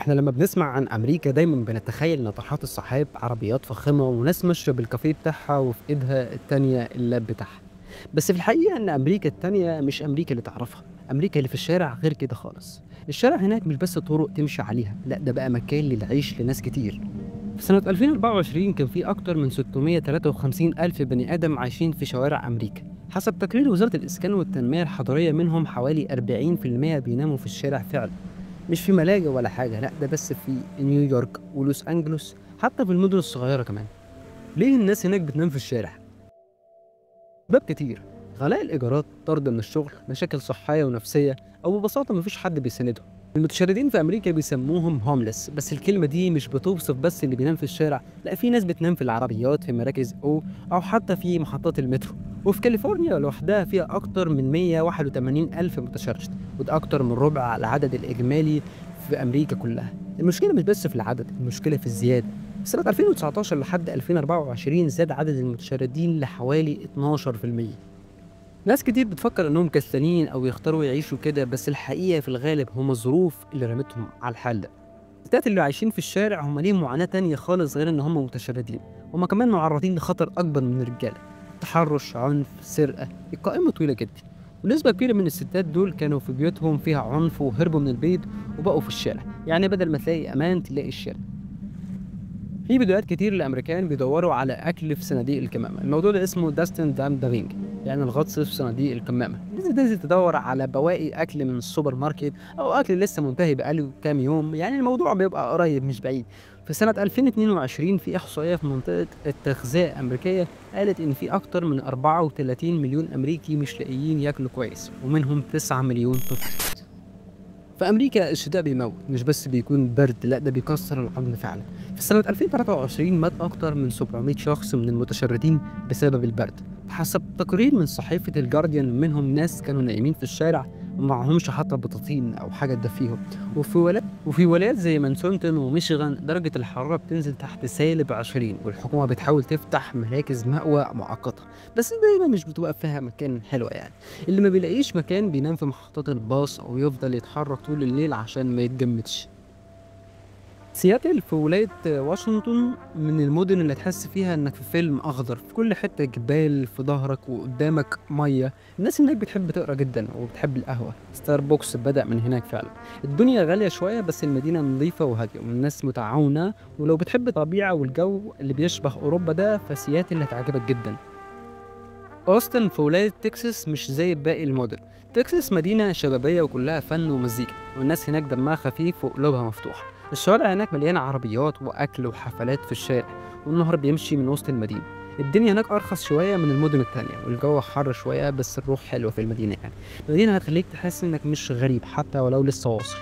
احنا لما بنسمع عن امريكا دايما بنتخيل ناطحات السحاب، عربيات فخمه وناس ماشيه بالكافيه بتاعها وفي ايدها التانيه اللاب بتاعها. بس في الحقيقه ان امريكا التانيه مش امريكا اللي تعرفها. امريكا اللي في الشارع غير كده خالص. الشارع هناك مش بس طرق تمشي عليها، لا ده بقى مكان للعيش لناس كتير. في سنة 2024 كان في أكتر من 653 ألف بني آدم عايشين في شوارع أمريكا. حسب تقرير وزارة الإسكان والتنمية الحضرية منهم حوالي 40% بيناموا في الشارع فعلا. مش في ملاجئ ولا حاجة، لأ ده بس في نيويورك ولوس أنجلوس، حتى في المدن الصغيرة كمان. ليه الناس هناك بتنام في الشارع؟ أسباب كتير: غلاء الإيجارات، طرد من الشغل، مشاكل صحية ونفسية، أو ببساطة مفيش حد بيساندهم. المتشردين في أمريكا بيسموهم هوملس، بس الكلمة دي مش بتوصف بس اللي بينام في الشارع، لأ في ناس بتنام في العربيات في مراكز أو حتى في محطات المترو. وفي كاليفورنيا لوحدها فيها أكتر من 181 ألف متشرد، وده أكتر من ربع العدد الإجمالي في أمريكا كلها. المشكلة مش بس في العدد، المشكلة في الزيادة. في سنة 2019 لحد 2024 زاد عدد المتشردين لحوالي 12%. ناس كتير بتفكر انهم كسلانين او يختاروا يعيشوا كده، بس الحقيقة في الغالب هم الظروف اللي رمتهم على الحال ده. الستات اللي عايشين في الشارع هم ليهم معاناة تانية خالص غير ان هم متشردين. هم كمان معرضين لخطر اكبر من الرجالة: تحرش، عنف، سرقة. القائمة طويلة جدا. ونسبة كبيرة من الستات دول كانوا في بيوتهم فيها عنف وهربوا من البيت وبقوا في الشارع، يعني بدل ما تلاقي امان تلاقي الشارع. في فيديوهات كتير لأمريكان بيدوروا على أكل في صناديق الكمامة. الموضوع ده اسمه داستن دام دافينج، يعني الغطس في صناديق الكمامة. الناس بتنزل تدور على بواقي أكل من السوبر ماركت أو أكل لسه منتهي بقاله كام يوم، يعني الموضوع بيبقى قريب مش بعيد. في سنة 2022 في إحصائية في منطقة التغذية الأمريكية قالت إن في أكتر من 34 مليون أمريكي مش لاقيين ياكلوا كويس، ومنهم 9 مليون طفل. في أمريكا الشتاء بيموت، مش بس بيكون برد، لأ ده بيكسر العظم فعلا. في سنة 2023 مات أكتر من 700 شخص من المتشردين بسبب البرد. حسب تقرير من صحيفة الجارديان منهم ناس كانوا نايمين في الشارع ومعهمش حتى بطاطين أو حاجة تدفيهم. وفي ولايات زي مانسونتن وميشيغان درجة الحرارة بتنزل تحت -20، والحكومة بتحاول تفتح مراكز مأوى مؤقتة، بس دايما مش بتبقى فيها مكان حلو يعني. اللي ما بيلاقيش مكان بينام في محطات الباص أو يفضل يتحرك طول الليل عشان ما يتجمدش. سياتل في ولاية واشنطن من المدن اللي تحس فيها انك في فيلم اخضر، في كل حتة جبال في ظهرك وقدامك مية. الناس هناك بتحب تقرا جدا وبتحب القهوة. ستاربكس بدأ من هناك فعلا. الدنيا غالية شوية بس المدينة نظيفة وهادية والناس متعاونة، ولو بتحب الطبيعة والجو اللي بيشبه اوروبا ده فسياتل هتعجبك جدا. أوستن في ولاية تكساس مش زي باقي المدن. تكساس مدينة شبابية وكلها فن ومزيكا، والناس هناك دمها خفيف وقلوبها مفتوحة. الشوارع هناك مليانة عربيات وأكل وحفلات في الشارع، والنهر بيمشي من وسط المدينة. الدنيا هناك أرخص شوية من المدن التانية، والجو حر شوية بس الروح حلوة في المدينة يعني. المدينة هتخليك تحس إنك مش غريب حتى ولو لسه واصل.